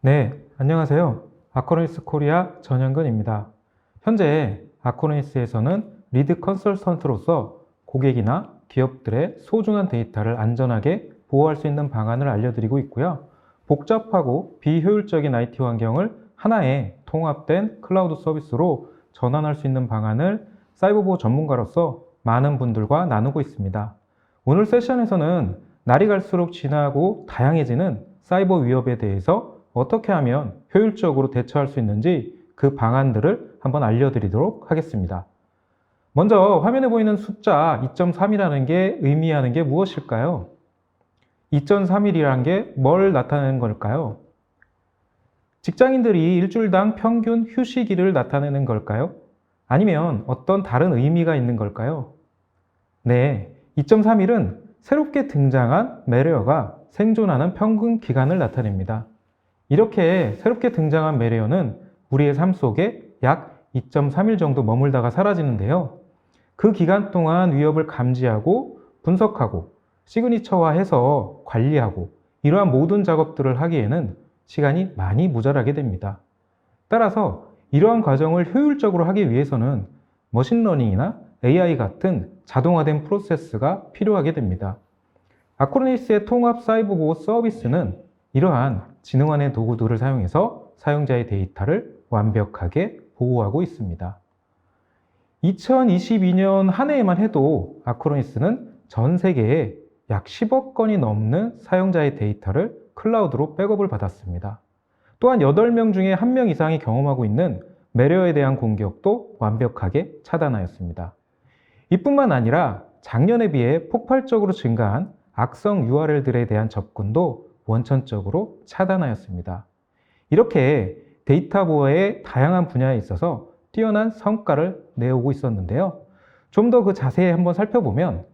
네, 안녕하세요. 아코노니스 코리아 전현근입니다. 현재 아코노니스에서는 리드 컨설턴트로서 고객이나 기업들의 소중한 데이터를 안전하게 보호할 수 있는 방안을 알려드리고 있고요. 복잡하고 비효율적인 IT 환경을 하나의 통합된 클라우드 서비스로 전환할 수 있는 방안을 사이버 보호 전문가로서 많은 분들과 나누고 있습니다. 오늘 세션에서는 날이 갈수록 진화하고 다양해지는 사이버 위협에 대해서 어떻게 하면 효율적으로 대처할 수 있는지 그 방안들을 한번 알려드리도록 하겠습니다. 먼저 화면에 보이는 숫자 2.3이라는 게 의미하는 게 무엇일까요? 2.3일이라는 게 뭘 나타내는 걸까요? 직장인들이 일주일당 평균 휴식일을 나타내는 걸까요? 아니면 어떤 다른 의미가 있는 걸까요? 네, 2.3일은 새롭게 등장한 매레어가 생존하는 평균 기간을 나타냅니다. 이렇게 새롭게 등장한 매레어는 우리의 삶 속에 약 2.3일 정도 머물다가 사라지는데요. 그 기간 동안 위협을 감지하고 분석하고 시그니처화해서 관리하고 이러한 모든 작업들을 하기에는 시간이 많이 모자라게 됩니다. 따라서 이러한 과정을 효율적으로 하기 위해서는 머신러닝이나 AI 같은 자동화된 프로세스가 필요하게 됩니다. 아코노니스의 통합 사이버 보호 서비스는 이러한 지능화된 도구들을 사용해서 사용자의 데이터를 완벽하게 보호하고 있습니다. 2022년 한 해에만 해도 아코노니스는 전 세계에 약 10억 건이 넘는 사용자의 데이터를 클라우드로 백업을 받았습니다. 또한 8명 중에 1명 이상이 경험하고 있는 매레어에 대한 공격도 완벽하게 차단하였습니다. 이뿐만 아니라 작년에 비해 폭발적으로 증가한 악성 URL들에 대한 접근도 원천적으로 차단하였습니다. 이렇게 데이터 보호의 다양한 분야에 있어서 뛰어난 성과를 내오고 있었는데요. 좀 더 그 자세히 한번 살펴보면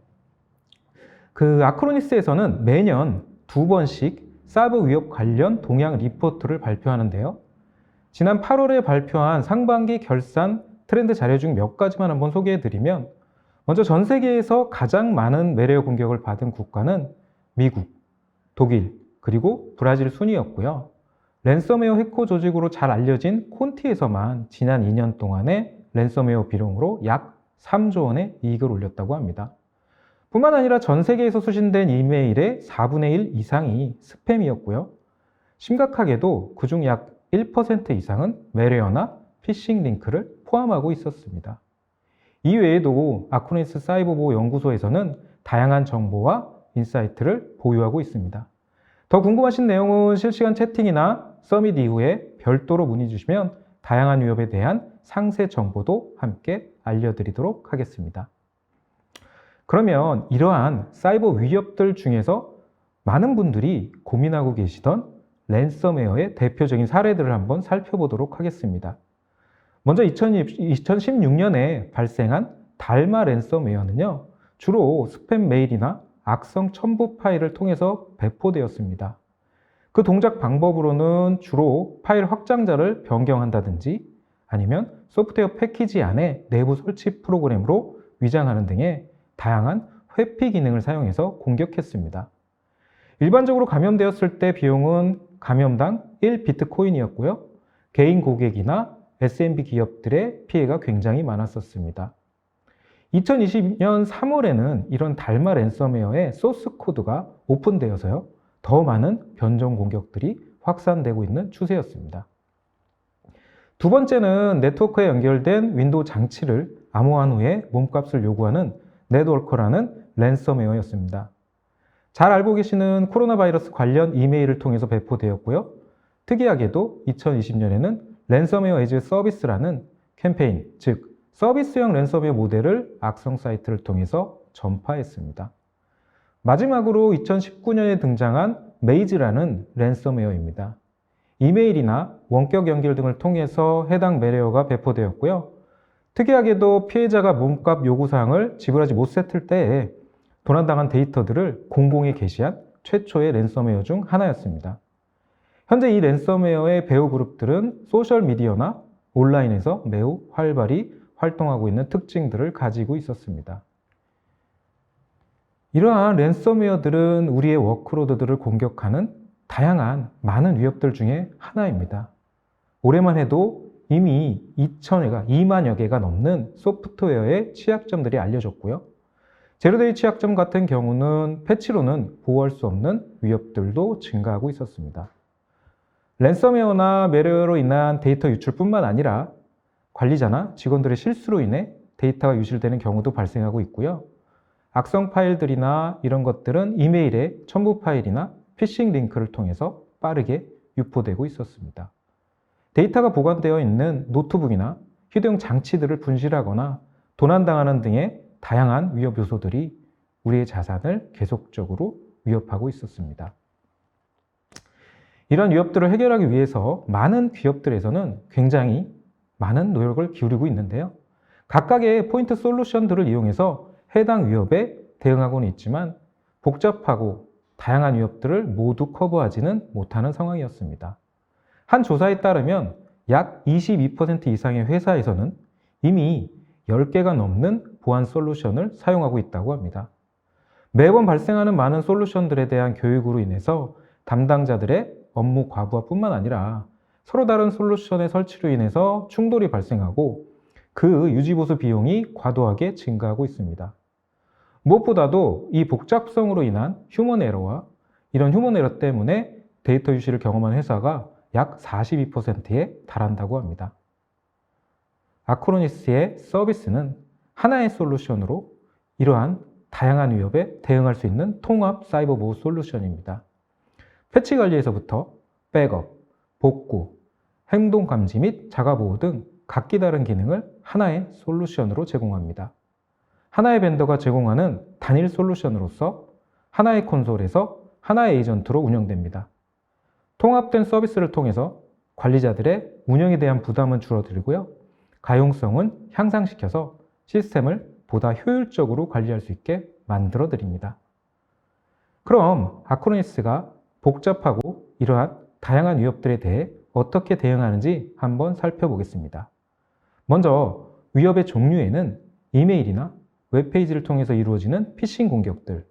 아크로니스에서는 매년 2번씩 사이버 위협 관련 동향 리포트를 발표하는데요. 지난 8월에 발표한 상반기 결산 트렌드 자료 중 몇 가지만 한번 소개해드리면 먼저 전 세계에서 가장 많은 매레어 공격을 받은 국가는 미국, 독일, 그리고 브라질 순이었고요. 랜섬웨어 해커 조직으로 잘 알려진 콘티에서만 지난 2년 동안의 랜섬웨어 비용으로 약 3조 원의 이익을 올렸다고 합니다. 뿐만 아니라 전 세계에서 수신된 이메일의 4분의 1 이상이 스팸이었고요. 심각하게도 그중 약 1% 이상은 매레어나 피싱 링크를 포함하고 있었습니다. 이외에도 아코노니스 사이버 보호 연구소에서는 다양한 정보와 인사이트를 보유하고 있습니다. 더 궁금하신 내용은 실시간 채팅이나 서밋 이후에 별도로 문의 주시면 다양한 위협에 대한 상세 정보도 함께 알려드리도록 하겠습니다. 그러면 이러한 사이버 위협들 중에서 많은 분들이 고민하고 계시던 랜섬웨어의 대표적인 사례들을 한번 살펴보도록 하겠습니다. 먼저 2016년에 발생한 달마 랜섬웨어는요, 주로 스팸 메일이나 악성 첨부 파일을 통해서 배포되었습니다. 그 동작 방법으로는 주로 파일 확장자를 변경한다든지 아니면 소프트웨어 패키지 안에 내부 설치 프로그램으로 위장하는 등의 다양한 회피 기능을 사용해서 공격했습니다. 일반적으로 감염되었을 때 비용은 감염당 1비트코인이었고요. 개인 고객이나 SMB 기업들의 피해가 굉장히 많았었습니다. 2020년 3월에는 이런 달마 랜섬웨어의 소스 코드가 오픈되어서요, 더 많은 변종 공격들이 확산되고 있는 추세였습니다. 두 번째는 네트워크에 연결된 윈도우 장치를 암호화한 후에 몸값을 요구하는 넷워커라는 랜섬웨어였습니다. 잘 알고 계시는 코로나 바이러스 관련 이메일을 통해서 배포되었고요. 특이하게도 2020년에는 랜섬웨어 에즈 서비스라는 캠페인, 즉 서비스형 랜섬웨어 모델을 악성 사이트를 통해서 전파했습니다. 마지막으로 2019년에 등장한 메이즈라는 랜섬웨어입니다. 이메일이나 원격 연결 등을 통해서 해당 매레어가 배포되었고요. 특이하게도 피해자가 몸값 요구사항을 지불하지 못했을 때에 도난당한 데이터들을 공공에 게시한 최초의 랜섬웨어 중 하나였습니다. 현재 이 랜섬웨어의 배후 그룹들은 소셜미디어나 온라인에서 매우 활발히 활동하고 있는 특징들을 가지고 있었습니다. 이러한 랜섬웨어들은 우리의 워크로드들을 공격하는 다양한 많은 위협들 중에 하나입니다. 올해만 해도 이미 2만여 개가 넘는 소프트웨어의 취약점들이 알려졌고요. 제로데이 취약점 같은 경우는 패치로는 보호할 수 없는 위협들도 증가하고 있었습니다. 랜섬웨어나 매르웨어로 인한 데이터 유출뿐만 아니라 관리자나 직원들의 실수로 인해 데이터가 유실되는 경우도 발생하고 있고요. 악성 파일들이나 이런 것들은 이메일의 첨부 파일이나 피싱 링크를 통해서 빠르게 유포되고 있었습니다. 데이터가 보관되어 있는 노트북이나 휴대용 장치들을 분실하거나 도난당하는 등의 다양한 위협 요소들이 우리의 자산을 계속적으로 위협하고 있었습니다. 이런 위협들을 해결하기 위해서 많은 기업들에서는 굉장히 많은 노력을 기울이고 있는데요. 각각의 포인트 솔루션들을 이용해서 해당 위협에 대응하고는 있지만 복잡하고 다양한 위협들을 모두 커버하지는 못하는 상황이었습니다. 한 조사에 따르면 약 22% 이상의 회사에서는 이미 10개가 넘는 보안 솔루션을 사용하고 있다고 합니다. 매번 발생하는 많은 솔루션들에 대한 교육으로 인해서 담당자들의 업무 과부하뿐만 아니라 서로 다른 솔루션의 설치로 인해서 충돌이 발생하고 그 유지보수 비용이 과도하게 증가하고 있습니다. 무엇보다도 이 복잡성으로 인한 휴먼 에러와 이런 휴먼 에러 때문에 데이터 유실을 경험한 회사가 약 42%에 달한다고 합니다. 아크로니스의 서비스는 하나의 솔루션으로 이러한 다양한 위협에 대응할 수 있는 통합 사이버 보호 솔루션입니다. 패치 관리에서부터 백업, 복구, 행동 감지 및 자가 보호 등 각기 다른 기능을 하나의 솔루션으로 제공합니다. 하나의 벤더가 제공하는 단일 솔루션으로서 하나의 콘솔에서 하나의 에이전트로 운영됩니다. 통합된 서비스를 통해서 관리자들의 운영에 대한 부담은 줄어들고요. 가용성은 향상시켜서 시스템을 보다 효율적으로 관리할 수 있게 만들어 드립니다. 그럼 아크로니스가 복잡하고 이러한 다양한 위협들에 대해 어떻게 대응하는지 한번 살펴보겠습니다. 먼저 위협의 종류에는 이메일이나 웹페이지를 통해서 이루어지는 피싱 공격들,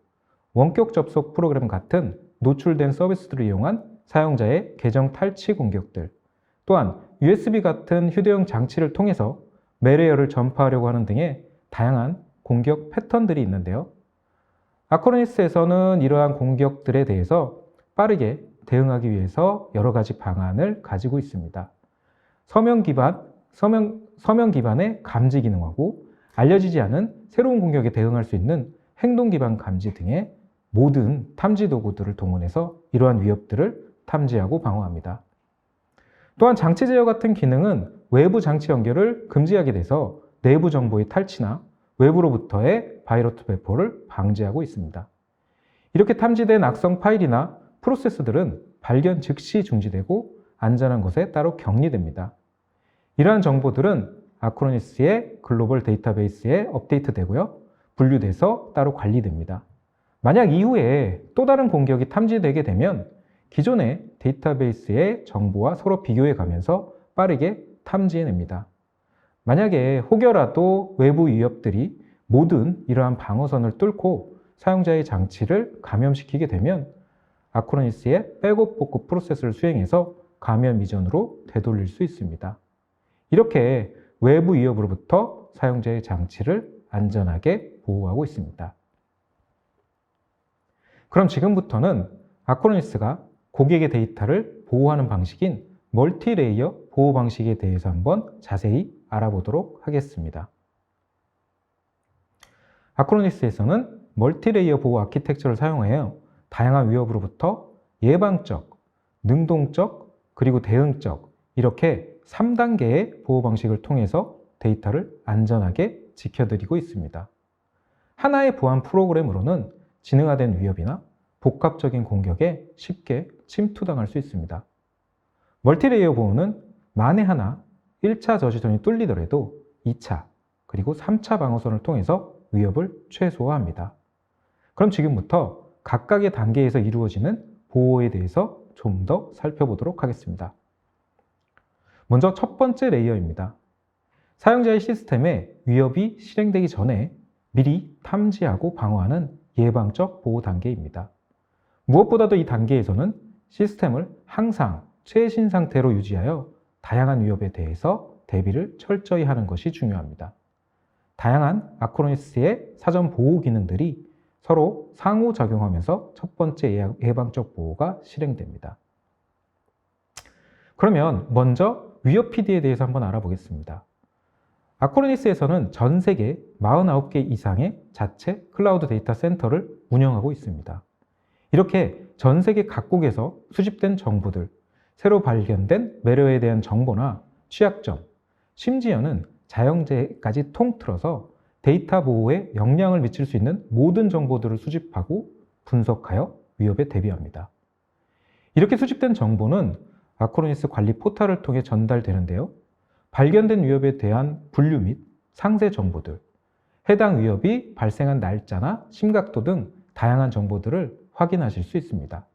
원격 접속 프로그램 같은 노출된 서비스들을 이용한 사용자의 계정 탈취 공격들, 또한 USB 같은 휴대용 장치를 통해서 매레어를 전파하려고 하는 등의 다양한 공격 패턴들이 있는데요. 아크로니스에서는 이러한 공격들에 대해서 빠르게 대응하기 위해서 여러 가지 방안을 가지고 있습니다. 서명 기반의 감지 기능하고 알려지지 않은 새로운 공격에 대응할 수 있는 행동 기반 감지 등의 모든 탐지 도구들을 동원해서 이러한 위협들을 탐지하고 방어합니다. 또한 장치 제어 같은 기능은 외부 장치 연결을 금지하게 돼서 내부 정보의 탈취나 외부로부터의 바이러스 배포를 방지하고 있습니다. 이렇게 탐지된 악성 파일이나 프로세스들은 발견 즉시 중지되고 안전한 곳에 따로 격리됩니다. 이러한 정보들은 아크로니스의 글로벌 데이터베이스에 업데이트되고요. 분류돼서 따로 관리됩니다. 만약 이후에 또 다른 공격이 탐지되게 되면 기존의 데이터베이스의 정보와 서로 비교해 가면서 빠르게 탐지해냅니다. 만약에 혹여라도 외부 위협들이 모든 이러한 방어선을 뚫고 사용자의 장치를 감염시키게 되면 아크로니스의 백업 복구 프로세스를 수행해서 감염 이전으로 되돌릴 수 있습니다. 이렇게 외부 위협으로부터 사용자의 장치를 안전하게 보호하고 있습니다. 그럼 지금부터는 아크로니스가 고객의 데이터를 보호하는 방식인 멀티레이어 보호 방식에 대해서 한번 자세히 알아보도록 하겠습니다. 아크로니스에서는 멀티레이어 보호 아키텍처를 사용하여 다양한 위협으로부터 예방적, 능동적, 그리고 대응적 이렇게 3단계의 보호 방식을 통해서 데이터를 안전하게 지켜드리고 있습니다. 하나의 보안 프로그램으로는 지능화된 위협이나 복합적인 공격에 쉽게 침투당할 수 있습니다. 멀티레이어 보호는 만에 하나 1차 저지선이 뚫리더라도 2차 그리고 3차 방어선을 통해서 위협을 최소화합니다. 그럼 지금부터 각각의 단계에서 이루어지는 보호에 대해서 좀 더 살펴보도록 하겠습니다. 먼저 첫 번째 레이어입니다. 사용자의 시스템에 위협이 실행되기 전에 미리 탐지하고 방어하는 예방적 보호 단계입니다. 무엇보다도 이 단계에서는 시스템을 항상 최신 상태로 유지하여 다양한 위협에 대해서 대비를 철저히 하는 것이 중요합니다. 다양한 아크로니스의 사전 보호 기능들이 서로 상호작용하면서 첫 번째 예방적 보호가 실행됩니다. 그러면 먼저 위협 PD에 대해서 한번 알아보겠습니다. 아크로니스에서는 전 세계 49개 이상의 자체 클라우드 데이터 센터를 운영하고 있습니다. 이렇게 전 세계 각국에서 수집된 정보들, 새로 발견된 매료에 대한 정보나 취약점, 심지어는 자영재해까지 통틀어서 데이터 보호에 영향을 미칠 수 있는 모든 정보들을 수집하고 분석하여 위협에 대비합니다. 이렇게 수집된 정보는 아크로니스 관리 포털을 통해 전달되는데요. 발견된 위협에 대한 분류 및 상세 정보들, 해당 위협이 발생한 날짜나 심각도 등 다양한 정보들을 확인하실 수 있습니다.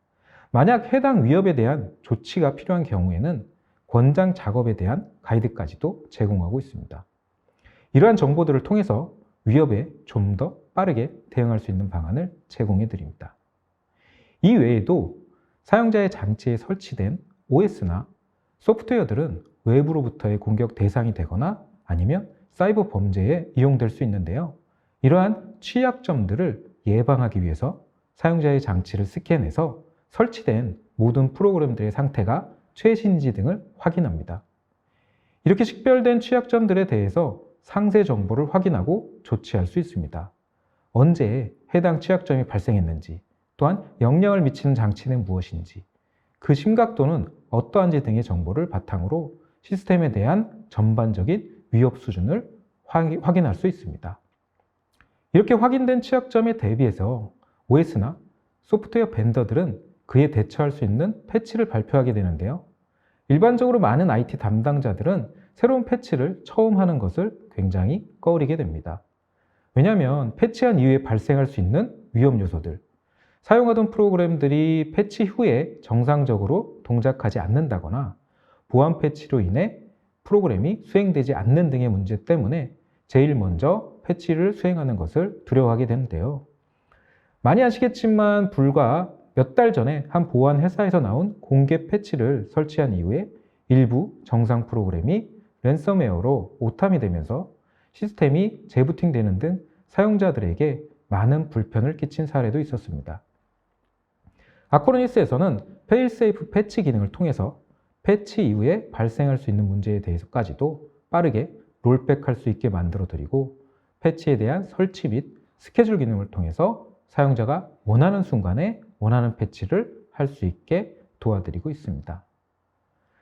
만약 해당 위협에 대한 조치가 필요한 경우에는 권장 작업에 대한 가이드까지도 제공하고 있습니다. 이러한 정보들을 통해서 위협에 좀 더 빠르게 대응할 수 있는 방안을 제공해 드립니다. 이 외에도 사용자의 장치에 설치된 OS나 소프트웨어들은 외부로부터의 공격 대상이 되거나 아니면 사이버 범죄에 이용될 수 있는데요. 이러한 취약점들을 예방하기 위해서 사용자의 장치를 스캔해서 설치된 모든 프로그램들의 상태가 최신인지 등을 확인합니다. 이렇게 식별된 취약점들에 대해서 상세 정보를 확인하고 조치할 수 있습니다. 언제 해당 취약점이 발생했는지, 또한 영향을 미치는 장치는 무엇인지, 그 심각도는 어떠한지 등의 정보를 바탕으로 시스템에 대한 전반적인 위협 수준을 확인할 수 있습니다. 이렇게 확인된 취약점에 대비해서 OS나 소프트웨어 벤더들은 그에 대처할 수 있는 패치를 발표하게 되는데요. 일반적으로 많은 IT 담당자들은 새로운 패치를 처음 하는 것을 굉장히 꺼리게 됩니다. 왜냐하면 패치한 이후에 발생할 수 있는 위험 요소들, 사용하던 프로그램들이 패치 후에 정상적으로 동작하지 않는다거나 보안 패치로 인해 프로그램이 수행되지 않는 등의 문제 때문에 제일 먼저 패치를 수행하는 것을 두려워하게 되는데요. 많이 아시겠지만 불과 몇 달 전에 한 보안 회사에서 나온 공개 패치를 설치한 이후에 일부 정상 프로그램이 랜섬웨어로 오탐이 되면서 시스템이 재부팅되는 등 사용자들에게 많은 불편을 끼친 사례도 있었습니다. 아크로니스에서는 페일세이프 패치 기능을 통해서 패치 이후에 발생할 수 있는 문제에 대해서까지도 빠르게 롤백할 수 있게 만들어 드리고 패치에 대한 설치 및 스케줄 기능을 통해서 사용자가 원하는 순간에 원하는 패치를 할 수 있게 도와드리고 있습니다.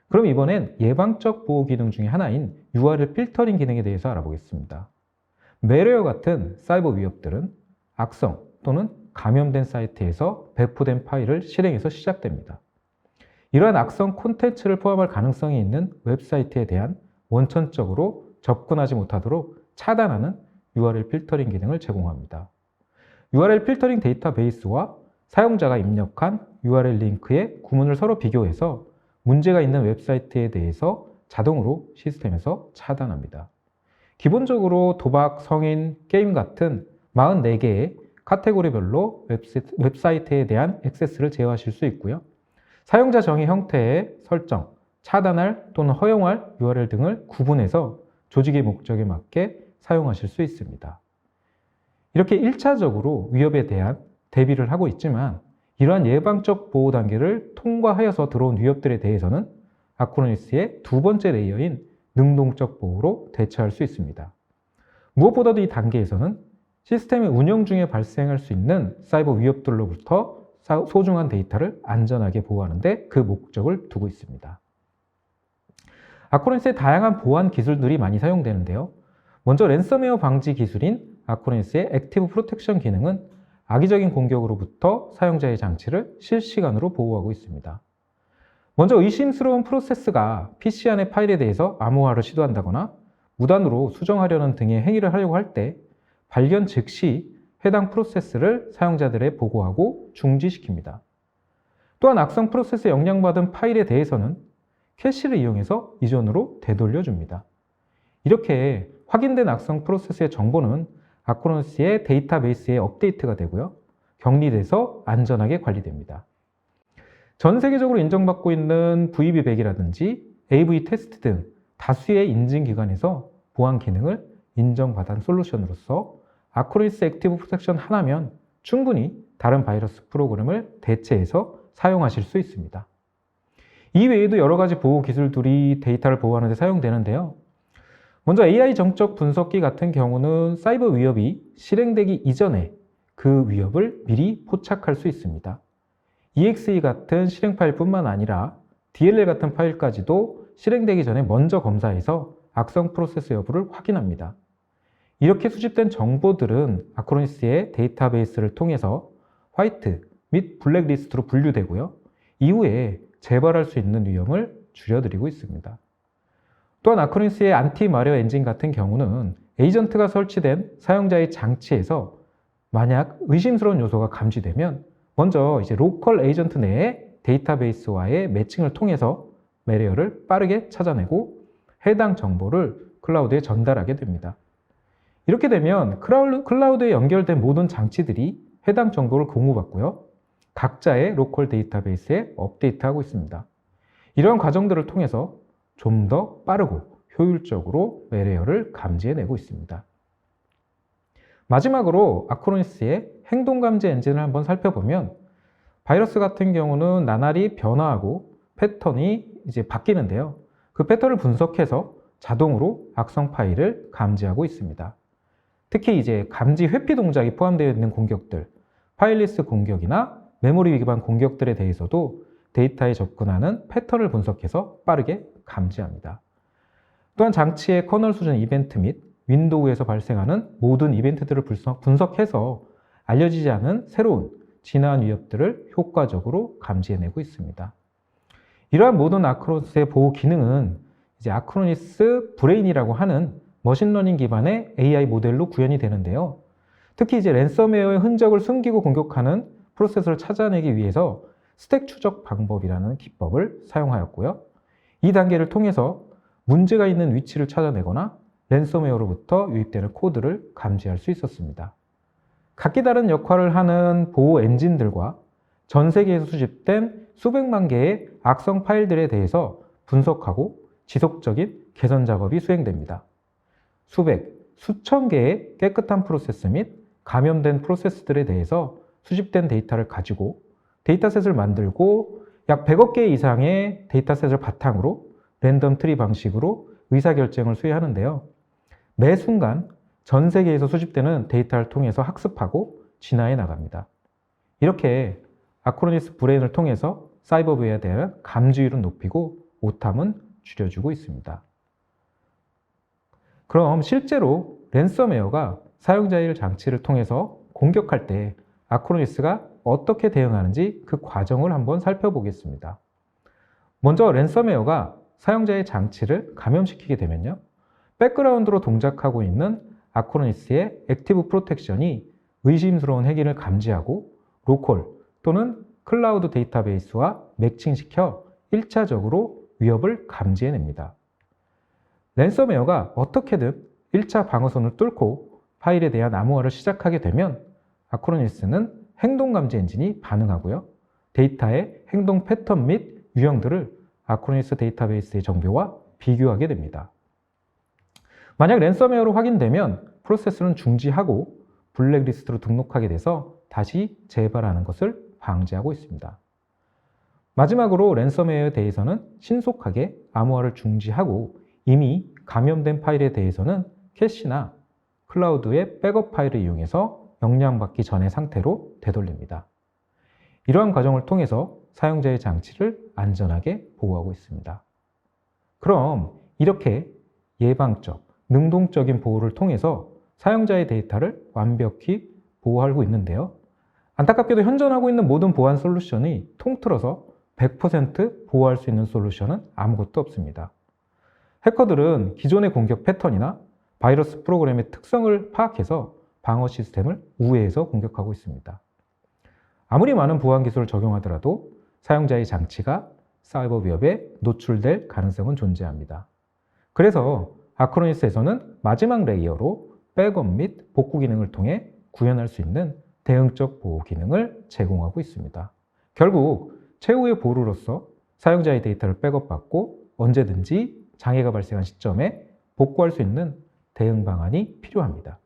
그럼 이번엔 예방적 보호 기능 중에 하나인 URL 필터링 기능에 대해서 알아보겠습니다. 매레어 같은 사이버 위협들은 악성 또는 감염된 사이트에서 배포된 파일을 실행해서 시작됩니다. 이러한 악성 콘텐츠를 포함할 가능성이 있는 웹사이트에 대한 원천적으로 접근하지 못하도록 차단하는 URL 필터링 기능을 제공합니다. URL 필터링 데이터베이스와 사용자가 입력한 URL 링크의 구문을 서로 비교해서 문제가 있는 웹사이트에 대해서 자동으로 시스템에서 차단합니다. 기본적으로 도박, 성인, 게임 같은 44개의 카테고리별로 웹사이트에 대한 액세스를 제어하실 수 있고요. 사용자 정의 형태의 설정, 차단할 또는 허용할 URL 등을 구분해서 조직의 목적에 맞게 사용하실 수 있습니다. 이렇게 1차적으로 위협에 대한 대비를 하고 있지만 이러한 예방적 보호 단계를 통과하여서 들어온 위협들에 대해서는 아크로니스의 두 번째 레이어인 능동적 보호로 대처할 수 있습니다. 무엇보다도 이 단계에서는 시스템의 운영 중에 발생할 수 있는 사이버 위협들로부터 소중한 데이터를 안전하게 보호하는 데 그 목적을 두고 있습니다. 아크로니스의 다양한 보안 기술들이 많이 사용되는데요. 먼저 랜섬웨어 방지 기술인 아크로니스의 액티브 프로텍션 기능은 악의적인 공격으로부터 사용자의 장치를 실시간으로 보호하고 있습니다. 먼저 의심스러운 프로세스가 PC 안의 파일에 대해서 암호화를 시도한다거나 무단으로 수정하려는 등의 행위를 하려고 할 때 발견 즉시 해당 프로세스를 사용자들에 보고하고 중지시킵니다. 또한 악성 프로세스에 영향받은 파일에 대해서는 캐시를 이용해서 이전으로 되돌려줍니다. 이렇게 확인된 악성 프로세스의 정보는 아크로니스의 데이터베이스에 업데이트가 되고요. 격리돼서 안전하게 관리됩니다. 전 세계적으로 인정받고 있는 VB100이라든지 AV 테스트 등 다수의 인증기관에서 보안 기능을 인정받은 솔루션으로서 아크로니스 액티브 프로텍션 하나면 충분히 다른 바이러스 프로그램을 대체해서 사용하실 수 있습니다. 이 외에도 여러 가지 보호 기술들이 데이터를 보호하는 데 사용되는데요. 먼저 AI 정적 분석기 같은 경우는 사이버 위협이 실행되기 이전에 그 위협을 미리 포착할 수 있습니다. EXE 같은 실행 파일뿐만 아니라 DLL 같은 파일까지도 실행되기 전에 먼저 검사해서 악성 프로세스 여부를 확인합니다. 이렇게 수집된 정보들은 아크로니스의 데이터베이스를 통해서 화이트 및 블랙리스트로 분류되고요. 이후에 재발할 수 있는 위험을 줄여드리고 있습니다. 또한 아크로니스의 안티마리어 엔진 같은 경우는 에이전트가 설치된 사용자의 장치에서 만약 의심스러운 요소가 감지되면 먼저 로컬 에이전트 내의 데이터베이스와의 매칭을 통해서 매리어를 빠르게 찾아내고 해당 정보를 클라우드에 전달하게 됩니다. 이렇게 되면 클라우드에 연결된 모든 장치들이 해당 정보를 공유받고요. 각자의 로컬 데이터베이스에 업데이트하고 있습니다. 이러한 과정들을 통해서 좀 더 빠르고 효율적으로 매리어를 감지해내고 있습니다. 마지막으로 아크로니스의 행동감지 엔진을 한번 살펴보면 바이러스 같은 경우는 나날이 변화하고 패턴이 바뀌는데요. 그 패턴을 분석해서 자동으로 악성 파일을 감지하고 있습니다. 특히 감지 회피 동작이 포함되어 있는 공격들, 파일리스 공격이나 메모리 위반 공격들에 대해서도 데이터에 접근하는 패턴을 분석해서 빠르게 감지합니다. 또한 장치의 커널 수준 이벤트 및 윈도우에서 발생하는 모든 이벤트들을 분석해서 알려지지 않은 새로운 진화한 위협들을 효과적으로 감지해내고 있습니다. 이러한 모든 아크로니스의 보호 기능은 아크로니스 브레인이라고 하는 머신러닝 기반의 AI 모델로 구현이 되는데요. 특히 랜섬웨어의 흔적을 숨기고 공격하는 프로세스를 찾아내기 위해서 스택 추적 방법이라는 기법을 사용하였고요. 이 단계를 통해서 문제가 있는 위치를 찾아내거나 랜섬웨어로부터 유입되는 코드를 감지할 수 있었습니다. 각기 다른 역할을 하는 보호 엔진들과 전 세계에서 수집된 수백만 개의 악성 파일들에 대해서 분석하고 지속적인 개선 작업이 수행됩니다. 수백, 수천 개의 깨끗한 프로세스 및 감염된 프로세스들에 대해서 수집된 데이터를 가지고 데이터셋을 만들고 약 100억 개 이상의 데이터셋을 바탕으로 랜덤 트리 방식으로 의사결정을 수행하는데요. 매 순간 전 세계에서 수집되는 데이터를 통해서 학습하고 진화해 나갑니다. 이렇게 아크로니스 브레인을 통해서 사이버웨어에 대한 감지율은 높이고 오탐은 줄여주고 있습니다. 그럼 실제로 랜섬웨어가 사용자의 장치를 통해서 공격할 때 아크로니스가 어떻게 대응하는지 그 과정을 한번 살펴보겠습니다. 먼저 랜섬웨어가 사용자의 장치를 감염시키게 되면요. 백그라운드로 동작하고 있는 아크로니스의 액티브 프로텍션이 의심스러운 핵인을 감지하고 로컬 또는 클라우드 데이터베이스와 매칭시켜 1차적으로 위협을 감지해냅니다. 랜섬웨어가 어떻게든 1차 방어선을 뚫고 파일에 대한 암호화를 시작하게 되면 아크로니스는 행동감지 엔진이 반응하고요. 데이터의 행동 패턴 및 유형들을 아크로니스 데이터베이스의 정보와 비교하게 됩니다. 만약 랜섬웨어로 확인되면 프로세스는 중지하고 블랙리스트로 등록하게 돼서 다시 재발하는 것을 방지하고 있습니다. 마지막으로 랜섬웨어에 대해서는 신속하게 암호화를 중지하고 이미 감염된 파일에 대해서는 캐시나 클라우드의 백업 파일을 이용해서 영향받기 전의 상태로 되돌립니다. 이러한 과정을 통해서 사용자의 장치를 안전하게 보호하고 있습니다. 그럼 이렇게 예방적, 능동적인 보호를 통해서 사용자의 데이터를 완벽히 보호하고 있는데요. 안타깝게도 현존하고 있는 모든 보안 솔루션이 통틀어서 100% 보호할 수 있는 솔루션은 아무것도 없습니다. 해커들은 기존의 공격 패턴이나 바이러스 프로그램의 특성을 파악해서 방어 시스템을 우회해서 공격하고 있습니다. 아무리 많은 보안 기술을 적용하더라도 사용자의 장치가 사이버 위협에 노출될 가능성은 존재합니다. 그래서 아크로니스에서는 마지막 레이어로 백업 및 복구 기능을 통해 구현할 수 있는 대응적 보호 기능을 제공하고 있습니다. 결국 최후의 보루로서 사용자의 데이터를 백업받고 언제든지 장애가 발생한 시점에 복구할 수 있는 대응 방안이 필요합니다.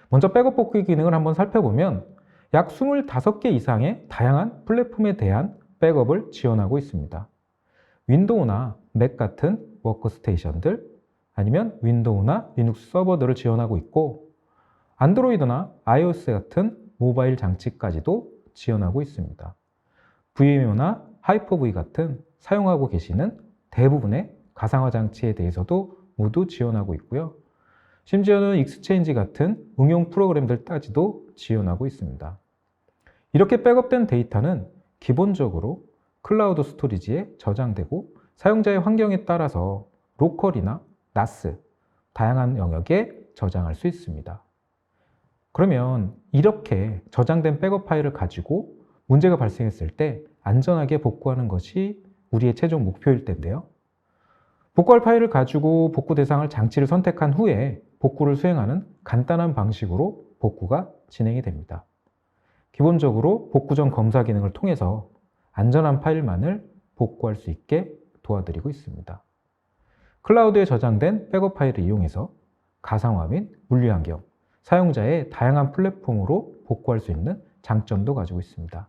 먼저 백업 복구 기능을 한번 살펴보면 약 25개 이상의 다양한 플랫폼에 대한 백업을 지원하고 있습니다. 윈도우나 맥 같은 워크스테이션들, 아니면 윈도우나 리눅스 서버들을 지원하고 있고 안드로이드나 iOS 같은 모바일 장치까지도 지원하고 있습니다. VMW나 하이퍼V 같은 사용하고 계시는 대부분의 가상화 장치에 대해서도 모두 지원하고 있고요. 심지어는 익스체인지 같은 응용 프로그램들까지도 지원하고 있습니다. 이렇게 백업된 데이터는 기본적으로 클라우드 스토리지에 저장되고 사용자의 환경에 따라서 로컬이나 NAS, 다양한 영역에 저장할 수 있습니다. 그러면 이렇게 저장된 백업 파일을 가지고 문제가 발생했을 때 안전하게 복구하는 것이 우리의 최종 목표일 텐데요. 복구할 파일을 가지고 복구 대상을 장치를 선택한 후에 복구를 수행하는 간단한 방식으로 복구가 진행이 됩니다. 기본적으로 복구 전 검사 기능을 통해서 안전한 파일만을 복구할 수 있게 도와드리고 있습니다. 클라우드에 저장된 백업 파일을 이용해서 가상화 및 물리 환경, 사용자의 다양한 플랫폼으로 복구할 수 있는 장점도 가지고 있습니다.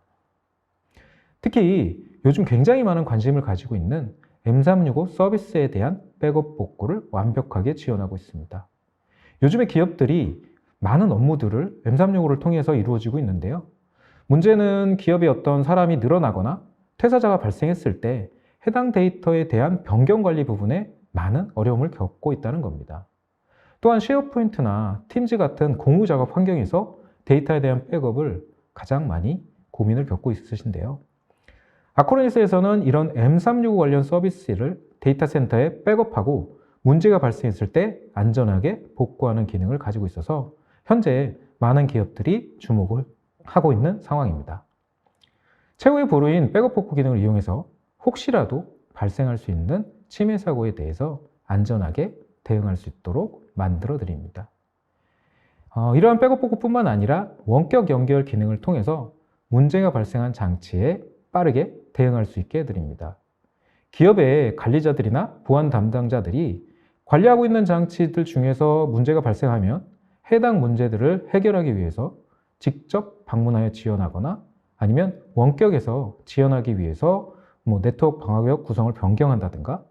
특히 요즘 굉장히 많은 관심을 가지고 있는 M365 서비스에 대한 백업 복구를 완벽하게 지원하고 있습니다. 요즘에 기업들이 많은 업무들을 M365를 통해서 이루어지고 있는데요. 문제는 기업의 어떤 사람이 늘어나거나 퇴사자가 발생했을 때 해당 데이터에 대한 변경 관리 부분에 많은 어려움을 겪고 있다는 겁니다. 또한 쉐어포인트나 팀즈 같은 공유 작업 환경에서 데이터에 대한 백업을 가장 많이 고민을 겪고 있으신데요. 아크로니스에서는 이런 M365 관련 서비스를 데이터 센터에 백업하고 문제가 발생했을 때 안전하게 복구하는 기능을 가지고 있어서 현재 많은 기업들이 주목을 하고 있는 상황입니다. 최후의 보루인 백업 복구 기능을 이용해서 혹시라도 발생할 수 있는 침해 사고에 대해서 안전하게 대응할 수 있도록 만들어 드립니다. 이러한 백업 복구뿐만 아니라 원격 연결 기능을 통해서 문제가 발생한 장치에 빠르게 대응할 수 있게 해드립니다. 기업의 관리자들이나 보안 담당자들이 관리하고 있는 장치들 중에서 문제가 발생하면 해당 문제들을 해결하기 위해서 직접 방문하여 지원하거나 아니면 원격에서 지원하기 위해서 네트워크 방화벽 구성을 변경한다든가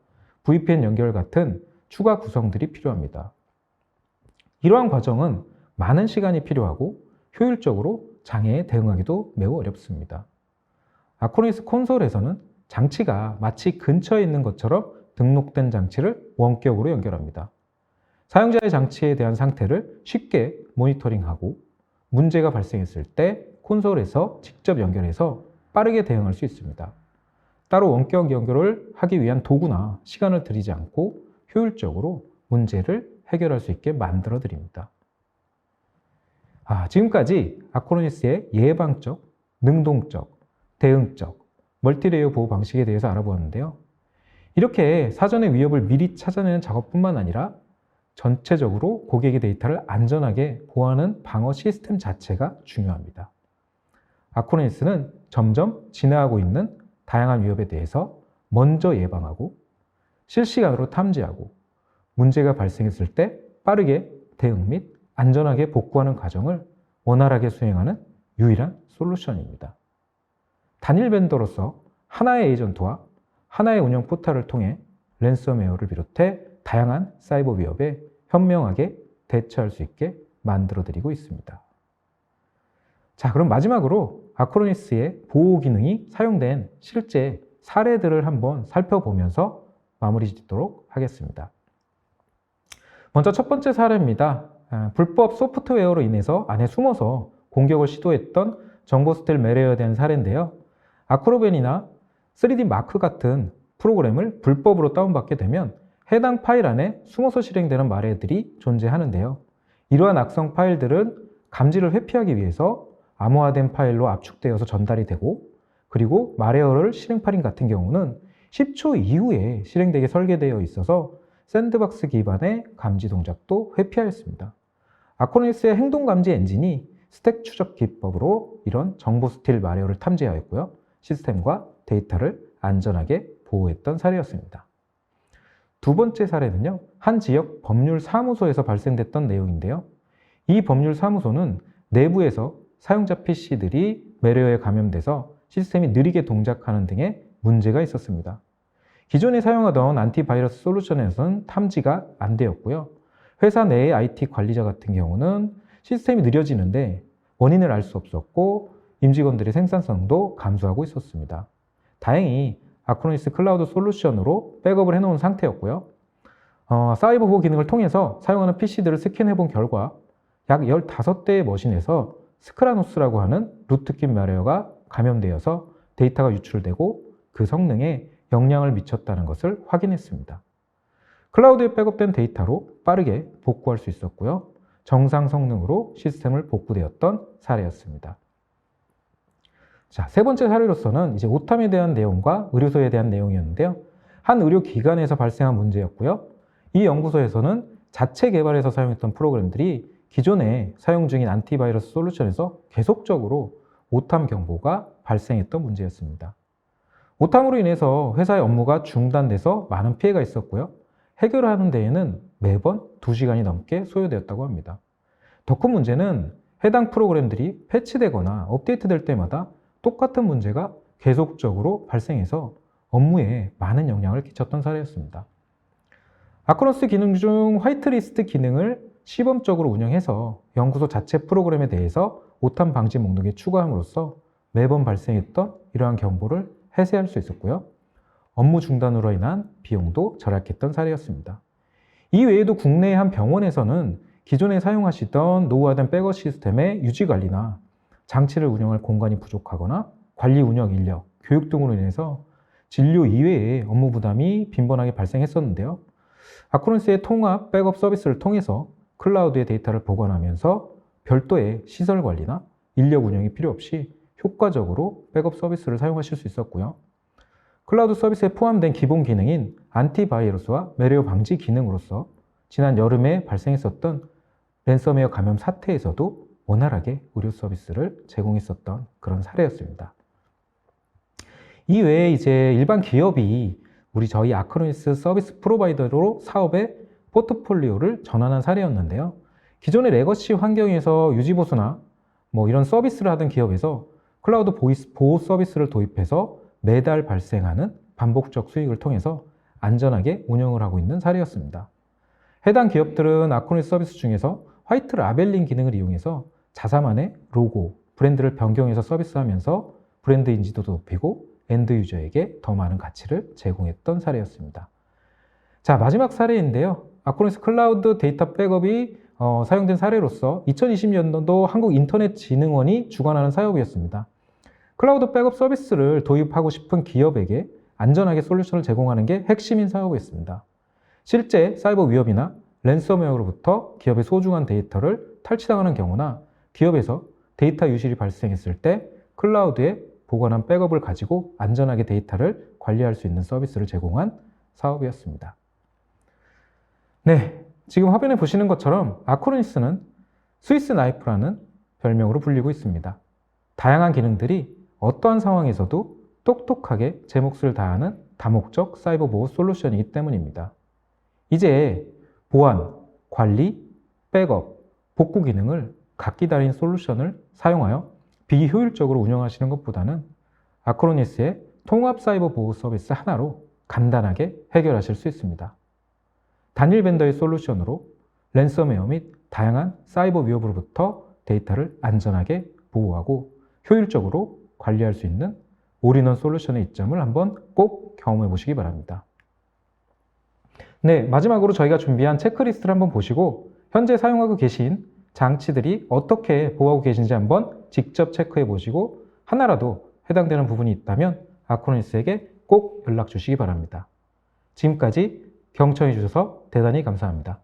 VPN 연결 같은 추가 구성들이 필요합니다. 이러한 과정은 많은 시간이 필요하고 효율적으로 장애에 대응하기도 매우 어렵습니다. 아크로니스 콘솔에서는 장치가 마치 근처에 있는 것처럼 등록된 장치를 원격으로 연결합니다. 사용자의 장치에 대한 상태를 쉽게 모니터링하고 문제가 발생했을 때 콘솔에서 직접 연결해서 빠르게 대응할 수 있습니다. 따로 원격 연결을 하기 위한 도구나 시간을 들이지 않고 효율적으로 문제를 해결할 수 있게 만들어 드립니다. 지금까지 아크로니스의 예방적, 능동적, 대응적, 멀티레이어 보호 방식에 대해서 알아보았는데요. 이렇게 사전의 위협을 미리 찾아내는 작업뿐만 아니라 전체적으로 고객의 데이터를 안전하게 보호하는 방어 시스템 자체가 중요합니다. 아크로니스는 점점 진화하고 있는 다양한 위협에 대해서 먼저 예방하고 실시간으로 탐지하고 문제가 발생했을 때 빠르게 대응 및 안전하게 복구하는 과정을 원활하게 수행하는 유일한 솔루션입니다. 단일 벤더로서 하나의 에이전트와 하나의 운영 포탈을 통해 랜섬웨어를 비롯해 다양한 사이버 위협에 현명하게 대처할 수 있게 만들어드리고 있습니다. 자, 그럼 마지막으로 아크로니스의 보호 기능이 사용된 실제 사례들을 한번 살펴보면서 마무리 짓도록 하겠습니다. 먼저 첫 번째 사례입니다. 불법 소프트웨어로 인해서 안에 숨어서 공격을 시도했던 정보 스틸 매레어에 대한 사례인데요. 아크로벤이나 3D 마크 같은 프로그램을 불법으로 다운받게 되면 해당 파일 안에 숨어서 실행되는 말해들이 존재하는데요. 이러한 악성 파일들은 감지를 회피하기 위해서 암호화된 파일로 압축되어서 전달이 되고, 그리고 말웨어를 실행 파일 같은 경우는 10초 이후에 실행되게 설계되어 있어서 샌드박스 기반의 감지 동작도 회피하였습니다. 아크로니스의 행동 감지 엔진이 스택 추적 기법으로 이런 정보 스틸 말웨어를 탐지하였고요. 시스템과 데이터를 안전하게 보호했던 사례였습니다. 두 번째 사례는요, 한 지역 법률사무소에서 발생됐던 내용인데요. 이 법률사무소는 내부에서 사용자 PC들이 매레어에 감염돼서 시스템이 느리게 동작하는 등의 문제가 있었습니다. 기존에 사용하던 안티바이러스 솔루션에서는 탐지가 안 되었고요. 회사 내의 IT 관리자 같은 경우는 시스템이 느려지는데 원인을 알 수 없었고 임직원들의 생산성도 감소하고 있었습니다. 다행히 아크로니스 클라우드 솔루션으로 백업을 해놓은 상태였고요. 사이버 보호 기능을 통해서 사용하는 PC들을 스캔해 본 결과 약 15대의 머신에서 스크라노스라고 하는 루트킨 말웨어가 감염되어서 데이터가 유출되고 그 성능에 영향을 미쳤다는 것을 확인했습니다. 클라우드에 백업된 데이터로 빠르게 복구할 수 있었고요. 정상 성능으로 시스템을 복구되었던 사례였습니다. 자, 세 번째 사례로서는 이제 오탐에 대한 내용과 의료소에 대한 내용이었는데요. 한 의료기관에서 발생한 문제였고요. 이 연구소에서는 자체 개발해서 사용했던 프로그램들이 기존에 사용 중인 안티바이러스 솔루션에서 계속적으로 오탐 경보가 발생했던 문제였습니다. 오탐으로 인해서 회사의 업무가 중단돼서 많은 피해가 있었고요. 해결하는 데에는 매번 2시간이 넘게 소요되었다고 합니다. 더 큰 문제는 해당 프로그램들이 패치되거나 업데이트될 때마다 똑같은 문제가 계속적으로 발생해서 업무에 많은 영향을 끼쳤던 사례였습니다. 아크로니스 기능 중 화이트리스트 기능을 시범적으로 운영해서 연구소 자체 프로그램에 대해서 오탐 방지 목록에 추가함으로써 매번 발생했던 이러한 경보를 해제할 수 있었고요. 업무 중단으로 인한 비용도 절약했던 사례였습니다. 이 외에도 국내의 한 병원에서는 기존에 사용하시던 노후화된 백업 시스템의 유지 관리나 장치를 운영할 공간이 부족하거나 관리 운영 인력, 교육 등으로 인해서 진료 이외의 업무 부담이 빈번하게 발생했었는데요. 아크로니스의 통합 백업 서비스를 통해서 클라우드의 데이터를 보관하면서 별도의 시설 관리나 인력 운영이 필요 없이 효과적으로 백업 서비스를 사용하실 수 있었고요. 클라우드 서비스에 포함된 기본 기능인 안티바이러스와 매레어 방지 기능으로서 지난 여름에 발생했었던 랜섬웨어 감염 사태에서도 원활하게 의료 서비스를 제공했었던 그런 사례였습니다. 이외에 이제 일반 기업이 저희 아크로니스 서비스 프로바이더로 사업의 포트폴리오를 전환한 사례였는데요. 기존의 레거시 환경에서 유지보수나 이런 서비스를 하던 기업에서 클라우드 보호 서비스를 도입해서 매달 발생하는 반복적 수익을 통해서 안전하게 운영을 하고 있는 사례였습니다. 해당 기업들은 아크로니스 서비스 중에서 화이트 라벨링 기능을 이용해서 자사만의 로고, 브랜드를 변경해서 서비스하면서 브랜드 인지도도 높이고 엔드 유저에게 더 많은 가치를 제공했던 사례였습니다. 자, 마지막 사례인데요. 아크로니스 클라우드 데이터 백업이 사용된 사례로서 2020년도 한국인터넷진흥원이 주관하는 사업이었습니다. 클라우드 백업 서비스를 도입하고 싶은 기업에게 안전하게 솔루션을 제공하는 게 핵심인 사업이었습니다. 실제 사이버 위협이나 랜섬웨어로부터 기업의 소중한 데이터를 탈취당하는 경우나 기업에서 데이터 유실이 발생했을 때 클라우드에 보관한 백업을 가지고 안전하게 데이터를 관리할 수 있는 서비스를 제공한 사업이었습니다. 네, 지금 화면에 보시는 것처럼 아크로니스는 스위스 나이프라는 별명으로 불리고 있습니다. 다양한 기능들이 어떠한 상황에서도 똑똑하게 제 몫을 다하는 다목적 사이버 보호 솔루션이기 때문입니다. 이제 보안, 관리, 백업, 복구 기능을 각기 다른 솔루션을 사용하여 비효율적으로 운영하시는 것보다는 아크로니스의 통합 사이버 보호 서비스 하나로 간단하게 해결하실 수 있습니다. 단일 벤더의 솔루션으로 랜섬웨어 및 다양한 사이버 위협으로부터 데이터를 안전하게 보호하고 효율적으로 관리할 수 있는 올인원 솔루션의 이점을 한번 꼭 경험해 보시기 바랍니다. 네, 마지막으로 저희가 준비한 체크리스트를 한번 보시고 현재 사용하고 계신 장치들이 어떻게 보호하고 계신지 한번 직접 체크해 보시고 하나라도 해당되는 부분이 있다면 아크로니스에게 꼭 연락 주시기 바랍니다. 지금까지 경청해 주셔서 대단히 감사합니다.